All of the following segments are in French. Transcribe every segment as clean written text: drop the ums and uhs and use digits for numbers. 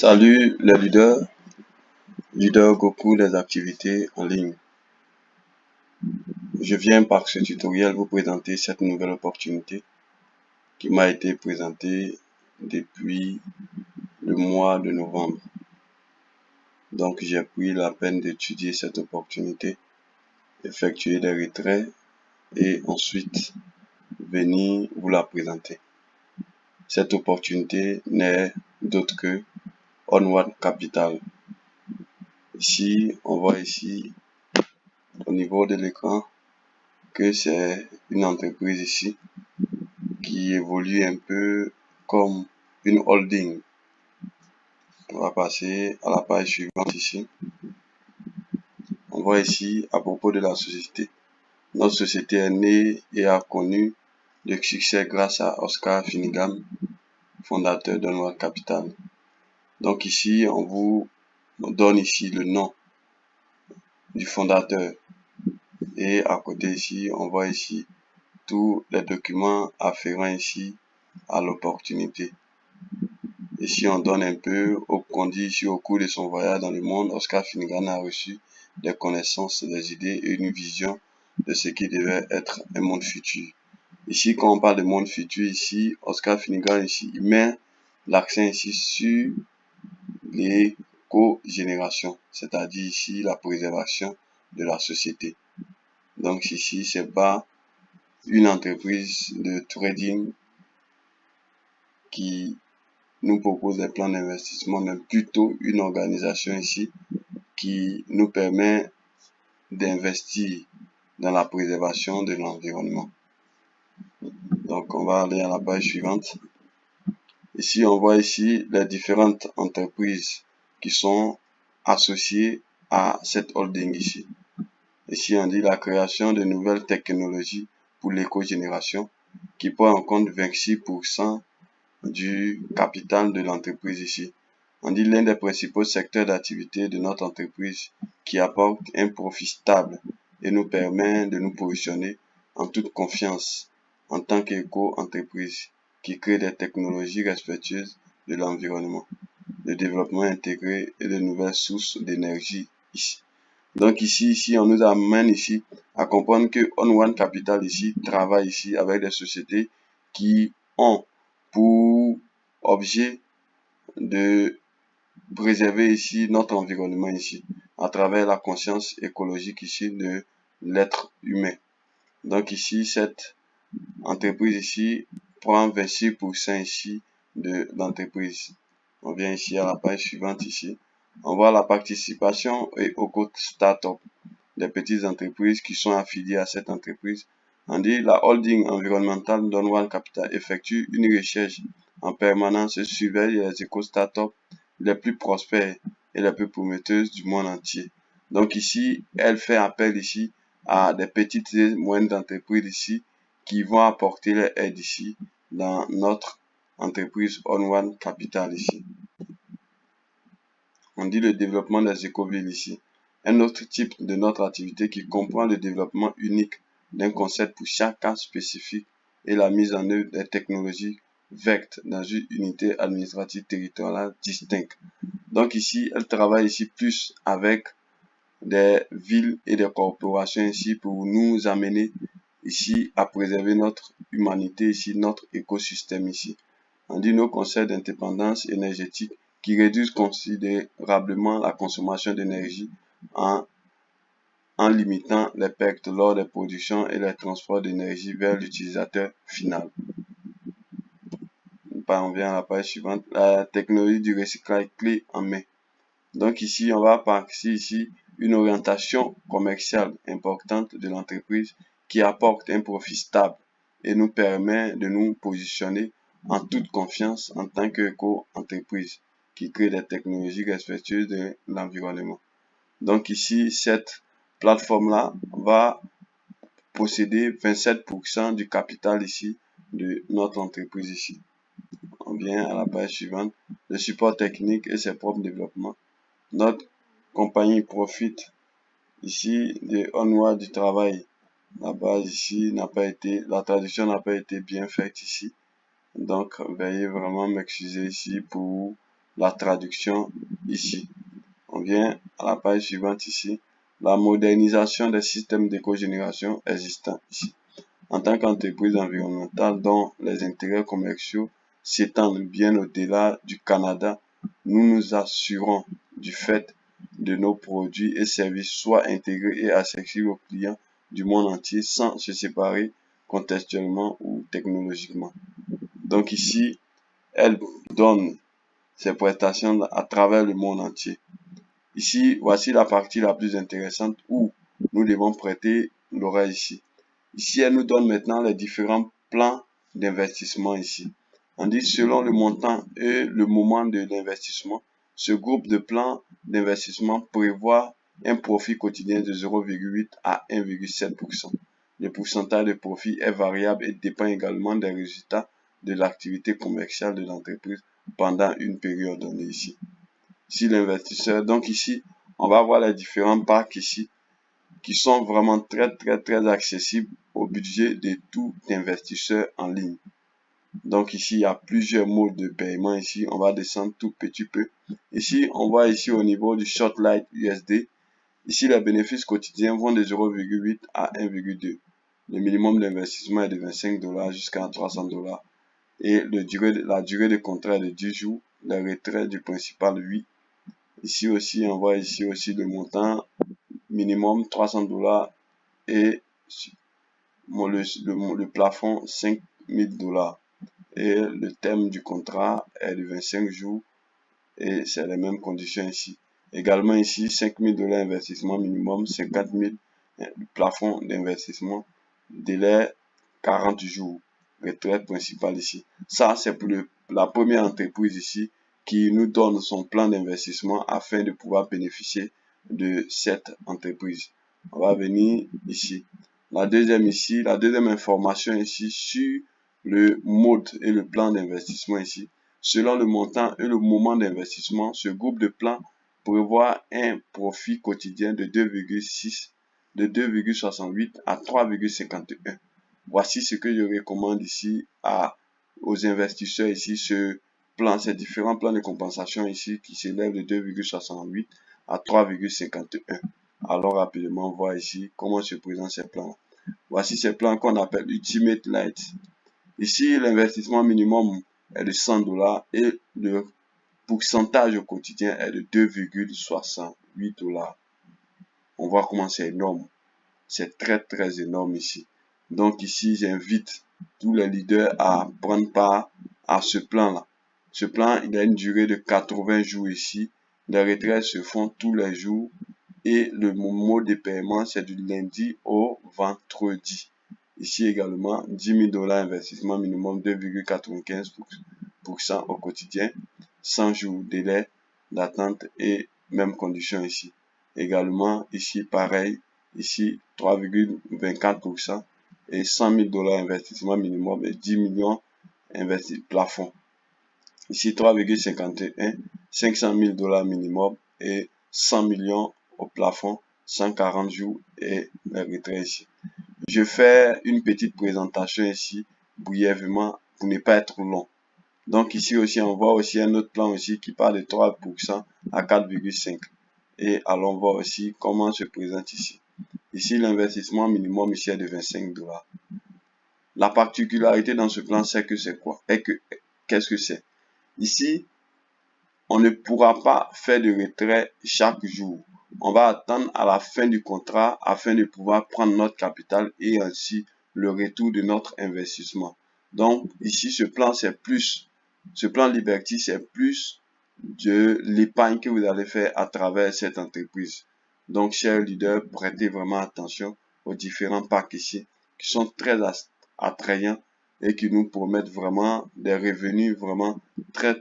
Salut les leaders Goku des activités en ligne. Je viens par ce tutoriel vous présenter cette nouvelle opportunité qui m'a été présentée depuis le mois de novembre. Donc j'ai pris la peine d'étudier cette opportunité, effectuer des retraits et ensuite venir vous la présenter. Cette opportunité n'est d'autre que Onward Capital. Ici, on voit ici au niveau de l'écran que c'est une entreprise ici qui évolue un peu comme une holding. On va passer à la page suivante ici. On voit ici à propos de la société. Notre société est née et a connu le succès grâce à Oscar Finnegan, fondateur d'Onward Capital. Donc ici, on vous donne ici le nom du fondateur. Et à côté ici, on voit ici tous les documents afférents ici à l'opportunité. Ici, on donne un peu, qu'on dit ici au cours de son voyage dans le monde, Oscar Finnegan a reçu des connaissances, des idées et une vision de ce qui devait être un monde futur. Ici, quand on parle de monde futur, ici, Oscar Finnegan, ici, il met l'accent ici sur l'éco-génération, c'est-à-dire ici la préservation de la société. Donc ici, c'est pas une entreprise de trading qui nous propose des plans d'investissement, mais plutôt une organisation ici qui nous permet d'investir dans la préservation de l'environnement. Donc on va aller à la page suivante. Ici on voit ici les différentes entreprises qui sont associées à cette holding ici. Ici on dit la création de nouvelles technologies pour l'éco-génération qui prend en compte 26% du capital de l'entreprise ici. On dit l'un des principaux secteurs d'activité de notre entreprise qui apporte un profit stable et nous permet de nous positionner en toute confiance en tant qu'éco-entreprise qui crée des technologies respectueuses de l'environnement, le développement intégré et de nouvelles sources d'énergie ici. Donc ici, on nous amène ici à comprendre que Onward Capital ici travaille ici avec des sociétés qui ont pour objet de préserver ici notre environnement ici à travers la conscience écologique ici de l'être humain. Donc ici, cette entreprise ici prend 26% ici de l'entreprise. On vient ici à la page suivante ici. On voit la participation au code startup des petites entreprises qui sont affiliées à cette entreprise. On dit la holding environnementale d'Onward Capital effectue une recherche en permanence et surveille les éco-startups les plus prospères et les plus prometteuses du monde entier. Donc ici, elle fait appel ici à des petites et moyennes entreprises ici qui vont apporter leur aide ici dans notre entreprise Onward Capital ici. On dit le développement des écovilles ici. Un autre type de notre activité qui comprend le développement unique d'un concept pour chaque cas spécifique et la mise en œuvre des technologies vectes dans une unité administrative territoriale distincte. Donc ici, elle travaille ici plus avec des villes et des corporations ici pour nous amener ici à préserver notre humanité ici, notre écosystème ici. On dit nos concepts d'indépendance énergétique qui réduisent considérablement la consommation d'énergie en limitant les pertes lors des productions et les transports d'énergie vers l'utilisateur final. On vient à la page suivante, la technologie du recyclage clé en main. Donc ici, on va partir ici une orientation commerciale importante de l'entreprise qui apporte un profit stable et nous permet de nous positionner en toute confiance en tant qu'éco-entreprise qui crée des technologies respectueuses de l'environnement. Donc ici, cette plateforme-là va posséder 27% du capital ici de notre entreprise ici. On vient à la page suivante, le support technique et ses propres développements. Notre compagnie profite ici de Onward du travail. La base ici n'a pas été, la traduction n'a pas été bien faite ici. Donc, veuillez vraiment m'excuser ici pour la traduction ici. On vient à la page suivante ici. La modernisation des systèmes d'éco-génération existants ici. En tant qu'entreprise environnementale dont les intérêts commerciaux s'étendent bien au-delà du Canada, nous nous assurons du fait de nos produits et services soient intégrés et accessibles aux clients du monde entier sans se séparer contextuellement ou technologiquement. Donc ici, elle donne ses prestations à travers le monde entier. Ici, voici la partie la plus intéressante où nous devons prêter l'oreille ici. Ici, elle nous donne maintenant les différents plans d'investissement ici. On dit selon le montant et le moment de l'investissement, ce groupe de plans d'investissement prévoit un profit quotidien de 0,8 à 1,7%. Le pourcentage de profit est variable et dépend également des résultats de l'activité commerciale de l'entreprise pendant une période donnée ici. Si l'investisseur, donc ici, on va voir les différents packs ici qui sont vraiment très accessibles au budget de tout investisseur en ligne. Donc ici, il y a plusieurs modes de paiement ici. On va descendre tout petit peu. Ici, on voit ici au niveau du Shortlight USD. Ici, les bénéfices quotidiens vont de 0,8 à 1,2. Le minimum d'investissement est de 25 $ jusqu'à 300 $. Et la durée de contrat est de 10 jours. Le retrait du principal 8. Ici aussi, on voit ici aussi le montant minimum 300 $ et le plafond 5 000 $. Et le thème du contrat est de 25 jours et c'est les mêmes conditions ici. Également ici, 5 000 $ investissement minimum, 50 000 le plafond d'investissement, délai 40 jours, retraite principale ici. Ça, c'est pour la première entreprise ici qui nous donne son plan d'investissement afin de pouvoir bénéficier de cette entreprise. On va venir ici. La deuxième information ici sur le mode et le plan d'investissement ici. Selon le montant et le moment d'investissement, ce groupe de plans prévoit un profit quotidien de 2,68 à 3,51. Voici ce que je recommande ici aux investisseurs ici, ces différents plans de compensation ici qui s'élèvent de 2,68 à 3,51. Alors rapidement voir ici comment se présentent ces plans. Voici ces plans qu'on appelle Ultimate Light. Ici, l'investissement minimum est de 100 $ et le pourcentage au quotidien est de 2,68 $. On voit comment c'est énorme. C'est très énorme ici. Donc ici, j'invite tous les leaders à prendre part à ce plan-là. Ce plan, il a une durée de 80 jours ici. Les retraites se font tous les jours et le mode de paiement, c'est du lundi au vendredi. Ici également, 10 000 $ investissement minimum 2,95% au quotidien, 100 jours délai d'attente et même condition ici. Également, ici pareil, ici 3,24% et 100 000 $ investissement minimum et 10 millions plafond. Ici 3,51, 500 000 $ minimum et 100 millions au plafond, 140 jours et le retrait ici. Je fais une petite présentation ici, brièvement, pour ne pas être long. Donc ici aussi, on voit aussi un autre plan aussi qui parle de 3% à 4,5. Et allons voir aussi comment se présente ici. Ici, l'investissement minimum ici est de 25 $. La particularité dans ce plan, c'est que c'est quoi? Qu'est-ce que c'est? Ici, on ne pourra pas faire de retrait chaque jour. On va attendre à la fin du contrat afin de pouvoir prendre notre capital et ainsi le retour de notre investissement. Donc ici, ce plan Liberty, c'est plus de l'épargne que vous allez faire à travers cette entreprise. Donc, chers leaders, prêtez vraiment attention aux différents packs ici qui sont très attrayants et qui nous promettent vraiment des revenus vraiment très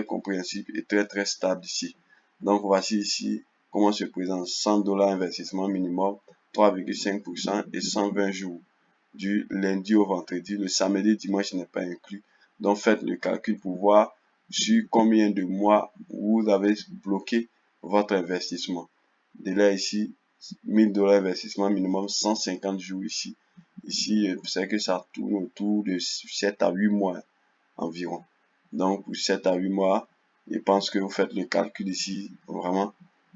compréhensibles et très stables ici. Donc, voici ici comment se présente 100 $ investissement minimum, 3,5% et 120 jours du lundi au vendredi. Le samedi, dimanche n'est pas inclus. Donc, faites le calcul pour voir sur combien de mois vous avez bloqué votre investissement. Délai ici, 1000 $ investissement minimum, 150 jours ici. Ici, c'est que ça tourne autour de 7 à 8 mois environ. Donc, pour 7 à 8 mois, je pense que vous faites le calcul ici, vraiment,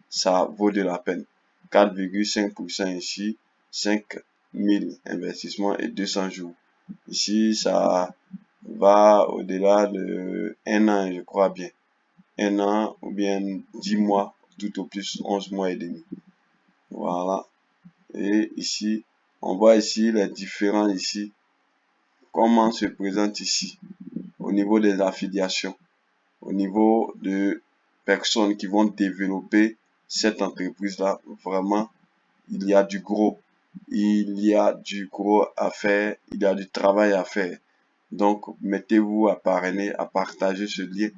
ça vaut de la peine. 4,5% ici, 5000 investissements et 200 jours. Ici, ça va au-delà de 1 an, je crois bien. 1 an ou bien 10 mois, tout au plus 11 mois et demi. Voilà. Et ici, on voit ici les différents ici, comment se présente ici, au niveau des affiliations, au niveau de personnes qui vont développer cette entreprise-là. Vraiment, il y a du gros. Il y a du gros à faire, il y a du travail à faire. Donc, mettez-vous à parrainer, à partager ce lien.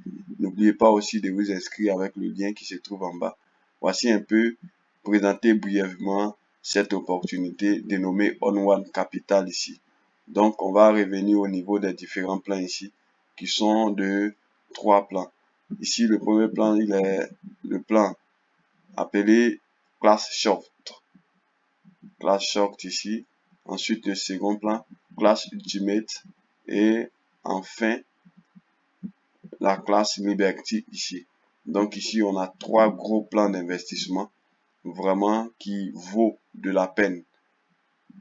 N'oubliez pas aussi de vous inscrire avec le lien qui se trouve en bas. Voici un peu présenter brièvement cette opportunité dénommée On One Capital ici. Donc, on va revenir au niveau des différents plans ici, qui sont de 3 plans. Ici, le premier plan, il est le plan appelé Class Short. Class Short ici. Ensuite, le second plan, Class Ultimate. Et enfin, la classe Liberty ici. Donc ici, on a 3 gros plans d'investissement vraiment qui vaut de la peine.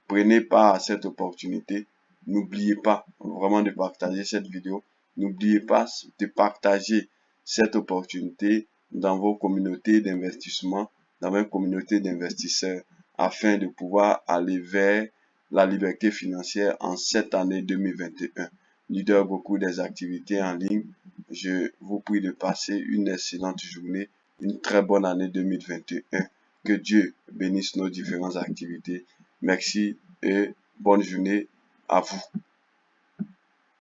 Prenez part à cette opportunité. N'oubliez pas vraiment de partager cette vidéo. N'oubliez pas de partager cette opportunité dans vos communautés d'investissement, dans vos communautés d'investisseurs, afin de pouvoir aller vers la liberté financière en cette année 2021. Leader beaucoup des activités en ligne. Je vous prie de passer une excellente journée, une très bonne année 2021. Que Dieu bénisse nos différentes activités. Merci et bonne journée à vous.